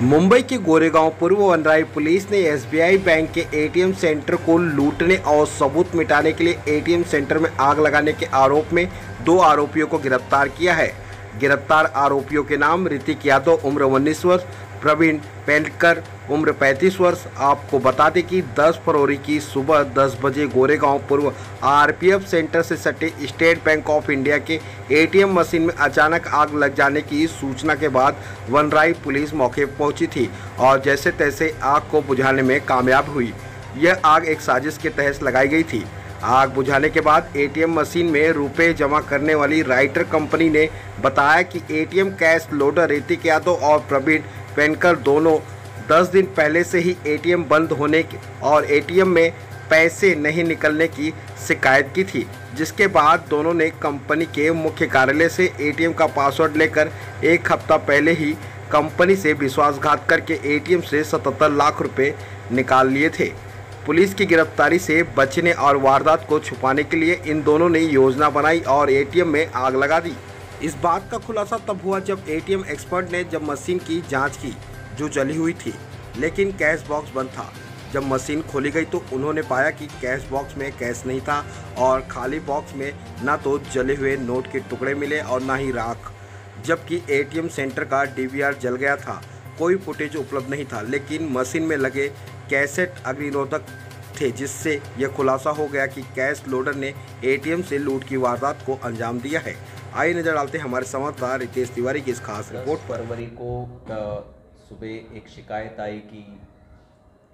मुंबई के गोरेगांव पूर्व वनराई पुलिस ने एसबीआई बैंक के एटीएम सेंटर को लूटने और सबूत मिटाने के लिए एटीएम सेंटर में आग लगाने के आरोप में 2 आरोपियों को गिरफ्तार किया है। गिरफ्तार आरोपियों के नाम ऋतिक यादव उम्र 19 वर्ष, प्रवीण पेंडकर उम्र 35 वर्ष। आपको बता दें कि 10 फरवरी की सुबह 10 बजे गोरेगांव पूर्व आरपीएफ सेंटर से सटे स्टेट बैंक ऑफ इंडिया के एटीएम मशीन में अचानक आग लग जाने की सूचना के बाद वनराई पुलिस मौके पर पहुंची थी और जैसे तैसे आग को बुझाने में कामयाब हुई। यह आग एक साजिश के तहत लगाई गई थी। आग बुझाने के बाद एटीएम मशीन में रुपए जमा करने वाली राइटर कंपनी ने बताया कि ATM cash loader Hrithik Yadav और प्रवीण पेंडकर दोनों 10 दिन पहले से ही एटीएम बंद होने और एटीएम में पैसे नहीं निकलने की शिकायत की थी, जिसके बाद दोनों ने कंपनी के मुख्य कार्यालय से एटीएम का पासवर्ड लेकर एक हफ्ता पहले ही कंपनी से विश्वासघात करके एटीएम से 77 लाख रुपए निकाल लिए थे। पुलिस की गिरफ्तारी से बचने और वारदात को छुपाने के लिए इन दोनों ने योजना बनाई और एटीएम में आग लगा दी। इस बात का खुलासा तब हुआ जब एटीएम एक्सपर्ट ने जब मशीन की जांच की जो जली हुई थी, लेकिन कैश बॉक्स बंद था। जब मशीन खोली गई तो उन्होंने पाया कि कैश बॉक्स में कैश नहीं था और खाली बॉक्स में ना तो जले हुए नोट के टुकड़े मिले और ना ही राख। जबकि एटीएम सेंटर का डीवीआर जल गया था। कोई फुटेज उपलब्ध नहीं था, लेकिन मशीन में लगे कैसेट अग्निरोधक थे, जिससे यह खुलासा हो गया कि कैश लोडर ने एटीएम से लूट की वारदात को अंजाम दिया है। आइए नजर डालते हैं हमारे संवाददाता रितेश तिवारी की इस खास रिपोर्ट पर। फरवरी को सुबह एक शिकायत आई कि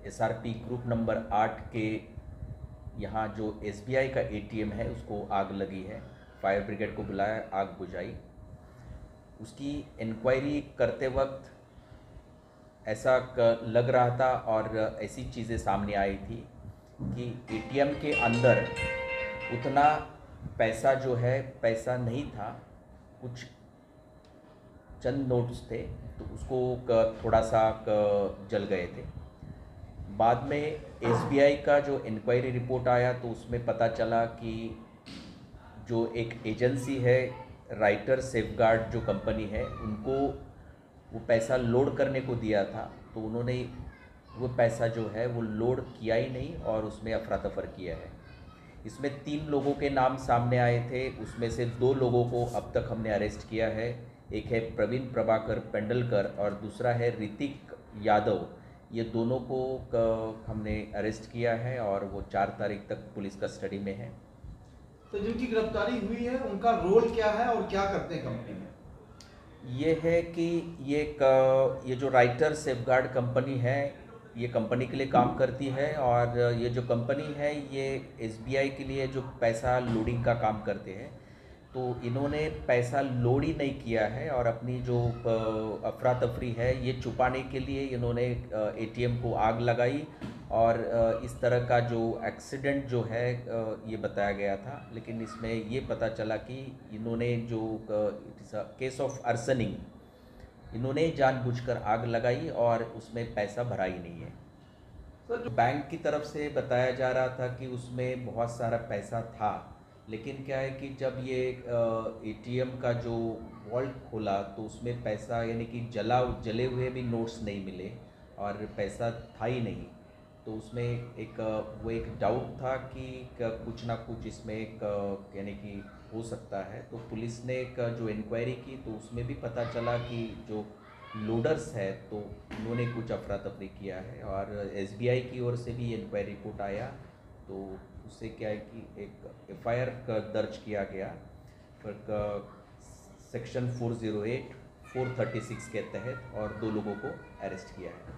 एसआरपी ग्रुप नंबर 8 के यहाँ जो एसबीआई का एटीएम है उसको आग लगी है। फायर ब्रिगेड को बुलाया, आग बुझाई। उसकी इंक्वायरी करते वक्त ऐसा लग रहा था और ऐसी चीज़ें सामने आई थी कि एटीएम के अंदर उतना पैसा जो है पैसा नहीं था, कुछ चंद नोट्स थे तो उसको थोड़ा सा जल गए थे। बाद में एसबीआई का जो इंक्वायरी रिपोर्ट आया तो उसमें पता चला कि जो एक एजेंसी है राइटर सेफगार्ड जो कंपनी है, उनको वो पैसा लोड करने को दिया था तो उन्होंने वो पैसा जो है वो लोड किया ही नहीं और उसमें अफरा तफर किया है। इसमें 3 लोगों के नाम सामने आए थे, उसमें से 2 लोगों को अब तक हमने अरेस्ट किया है। एक है प्रवीण प्रभाकर पेंडलकर और दूसरा है ऋतिक यादव। ये दोनों को हमने अरेस्ट किया है और वो 4 तारीख तक पुलिस कस्टडी में है। तो जिनकी गिरफ्तारी हुई है उनका रोल क्या है और क्या करते हैं कंपनी में? ये है कि ये जो राइटर सेफगार्ड कंपनी है ये कंपनी के लिए काम करती है और ये जो कंपनी है ये एसबीआई के लिए जो पैसा लोडिंग का काम करते हैं। तो इन्होंने पैसा लोड ही नहीं किया है और अपनी जो अफरा तफरी है ये छुपाने के लिए इन्होंने एटीएम को आग लगाई और इस तरह का जो एक्सीडेंट जो है ये बताया गया था। लेकिन इसमें ये पता चला कि इन्होंने जो केस ऑफ आर्सनिंग, इन्होंने जानबूझकर आग लगाई और उसमें पैसा भरा ही नहीं है। तो जो बैंक की तरफ से बताया जा रहा था कि उसमें बहुत सारा पैसा था, लेकिन क्या है कि जब ये एटीएम का जो वॉल्ट खोला तो उसमें पैसा यानी कि जले हुए भी नोट्स नहीं मिले और पैसा था ही नहीं। तो उसमें एक डाउट था कि कुछ ना कुछ इसमें यानी कि हो सकता है। तो पुलिस ने जो इंक्वायरी की तो उसमें भी पता चला कि जो लोडर्स है तो उन्होंने कुछ अफरा तफरी किया है और एसबीआई की ओर से भी इंक्वायरी रिपोर्ट आया तो उससे क्या है कि एक एफआईआर दर्ज किया गया पर सेक्शन 408, 436 के तहत और 2 लोगों को अरेस्ट किया है।